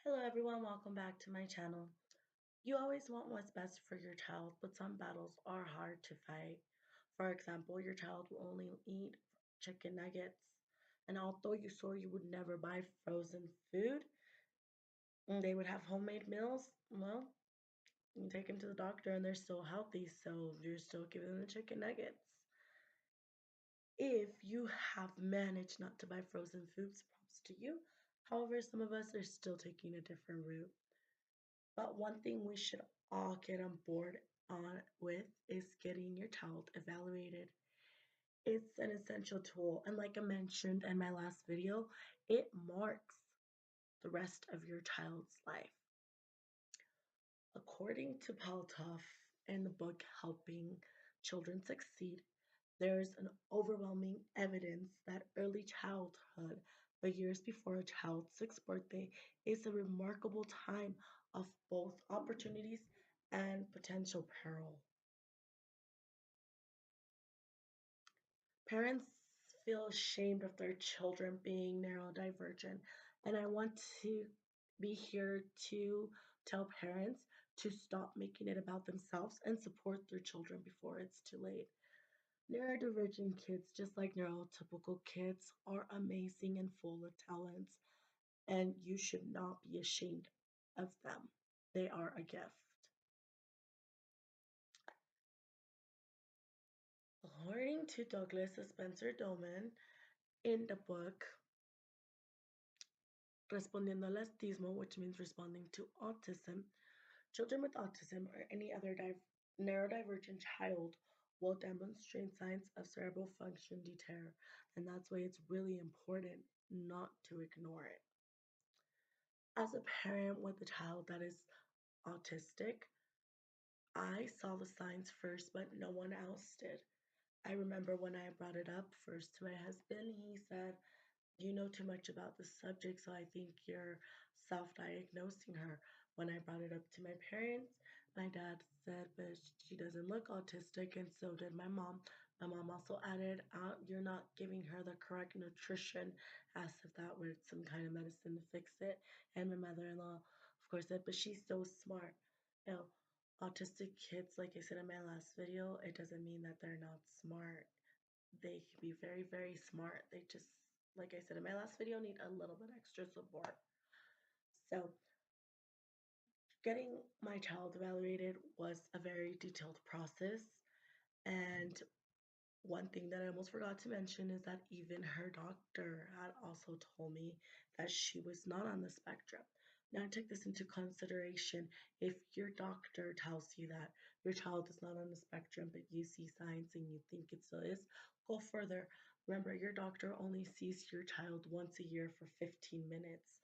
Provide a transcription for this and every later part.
Hello everyone, welcome back to my channel. You always want what's best for your child, but some battles are hard to fight. For example, your child will only eat chicken nuggets, and although you swore you would never buy frozen food, and they would have homemade meals, well, you take them to the doctor and they're still healthy, so you're still giving them the chicken nuggets. If you have managed not to buy frozen foods, props to you. However, some of us are still taking a different route. But one thing we should all get on board on with is getting your child evaluated. It's an essential tool, and like I mentioned in my last video, it marks the rest of your child's life. According to Paul Tough in the book Helping Children Succeed, there's an overwhelming evidence that early childhood, the years before a child's sixth birthday, is a remarkable time of both opportunities and potential peril. Parents feel ashamed of their children being neurodivergent, and I want to be here to tell parents to stop making it about themselves and support their children before it's too late. Neurodivergent kids, just like neurotypical kids, are amazing and full of talents, and you should not be ashamed of them. They are a gift. According to Douglas Spencer Doman, in the book Respondiendo al Autismo, which means responding to autism, children with autism or any other neurodivergent child will demonstrate signs of cerebral function deter, and that's why it's really important not to ignore it. As a parent with a child that is autistic, I saw the signs first, but no one else did. I remember when I brought it up first to my husband, he said, "You know too much about the subject, so I think you're self diagnosing her." When I brought it up to my parents, my dad said, "But she doesn't look autistic," and so did my mom. My mom also added, "You're not giving her the correct nutrition," as if that were some kind of medicine to fix it. And my mother in law, of course, said, "But she's so smart." You know, autistic kids, like I said in my last video, it doesn't mean that they're not smart. They can be very, very smart. They just, like I said in my last video, need a little bit extra support. So, getting my child evaluated was a very detailed process. And one thing that I almost forgot to mention is that even her doctor had also told me that she was not on the spectrum. Now, take this into consideration. If your doctor tells you that your child is not on the spectrum, but you see signs and you think it still is, go further. Remember, your doctor only sees your child once a year for 15 minutes,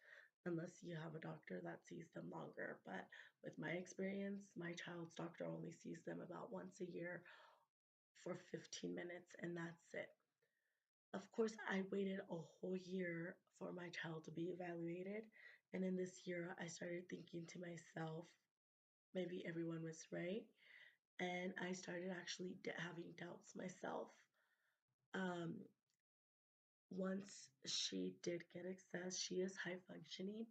unless you have a doctor that sees them longer. But with my experience, my child's doctor only sees them about once a year for 15 minutes, and that's it. Of course, I waited a whole year for my child to be evaluated. And in this year, I started thinking to myself, maybe everyone was right. And I started actually having doubts myself. Um, Once she did get access, she is high functioning,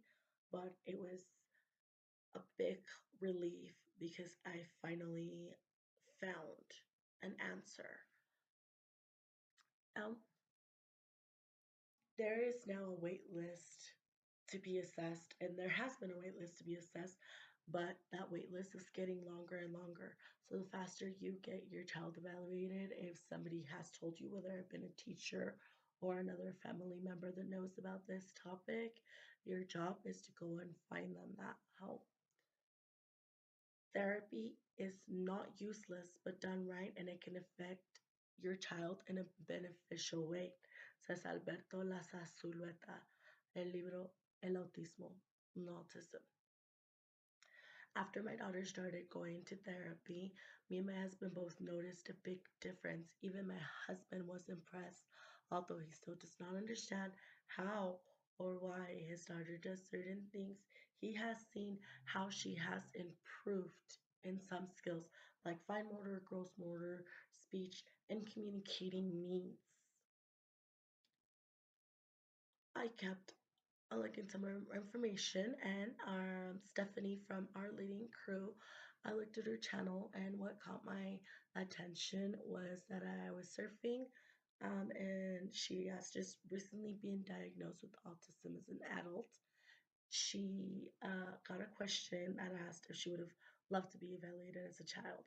but it was a big relief because I finally found an answer. Um, there is now a wait list to be assessed, and there has been a wait list to be assessed, but that wait list is getting longer and longer. So the faster you get your child evaluated, if somebody has told you, whether it been a teacher or another family member that knows about this topic, your job is to go and find them that help. Therapy is not useless, but done right, and it can affect your child in a beneficial way. Says Alberto Laza Zulueta, el libro El autismo, no autism. After my daughter started going to therapy, me and my husband both noticed a big difference. Even my husband was impressed, although he still does not understand how or why his daughter does certain things. He has seen how she has improved in some skills like fine motor, gross motor, speech, and communicating needs. I kept I looked into more information, and Stephanie from our leading crew, I looked at her channel, and what caught my attention was that I was surfing, and she has just recently been diagnosed with autism as an adult. She got a question that asked if she would have loved to be evaluated as a child.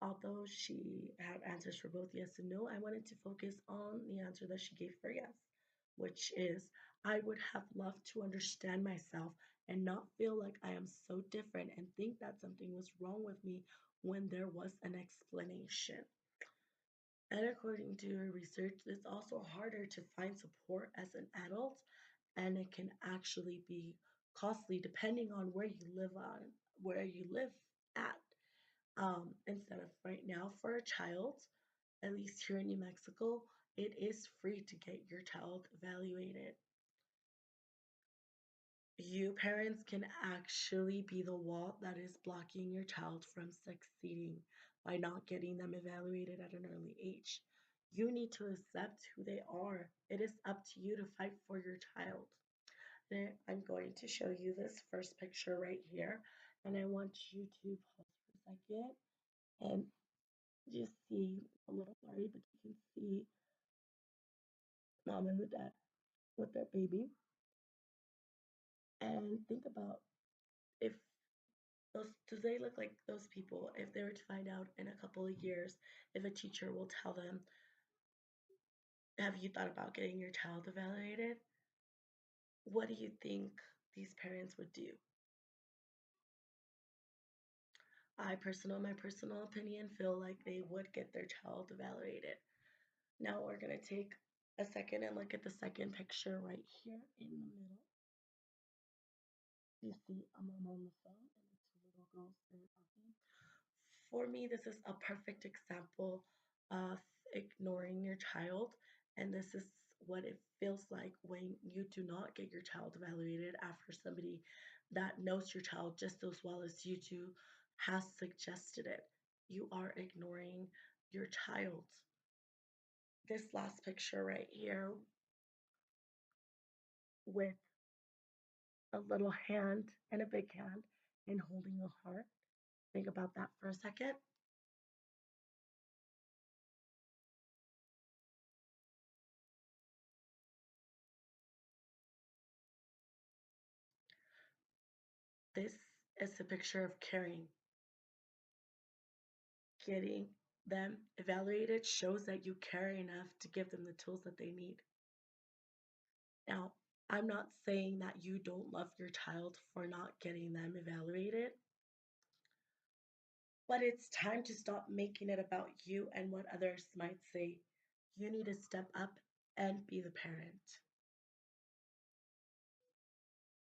Although she had answers for both yes and no, I wanted to focus on the answer that she gave for yes, which is I would have loved to understand myself and not feel like I am so different and think that something was wrong with me when there was an explanation. And according to her research, it's also harder to find support as an adult, and it can actually be costly depending on where you live at. Instead of right now for a child, at least here in New Mexico, it is free to get your child evaluated. You parents can actually be the wall that is blocking your child from succeeding by not getting them evaluated at an early age. You need to accept who they are. It is up to you to fight for your child. And I'm going to show you this first picture right here. And I want you to pause for a second and just see a little blurry, but you can see mom and the dad with their baby. And think about if those do they look like those people if they were to find out in a couple of years if a teacher will tell them, have you thought about getting your child evaluated? What do you think these parents would do? My personal opinion, feel like they would get their child evaluated. Now we're gonna take a second and look at the second picture right here in the middle. You see a mom on the phone and the two little girls there talking. For me, this is a perfect example of ignoring your child, and this is what it feels like when you do not get your child evaluated after somebody that knows your child just as well as you do has suggested it. You are ignoring your child. This last picture right here with a little hand and a big hand and holding a heart. Think about that for a second. This is a picture of caring. Getting them evaluated shows that you care enough to give them the tools that they need. Now, I'm not saying that you don't love your child for not getting them evaluated, but it's time to stop making it about you and what others might say. You need to step up and be the parent.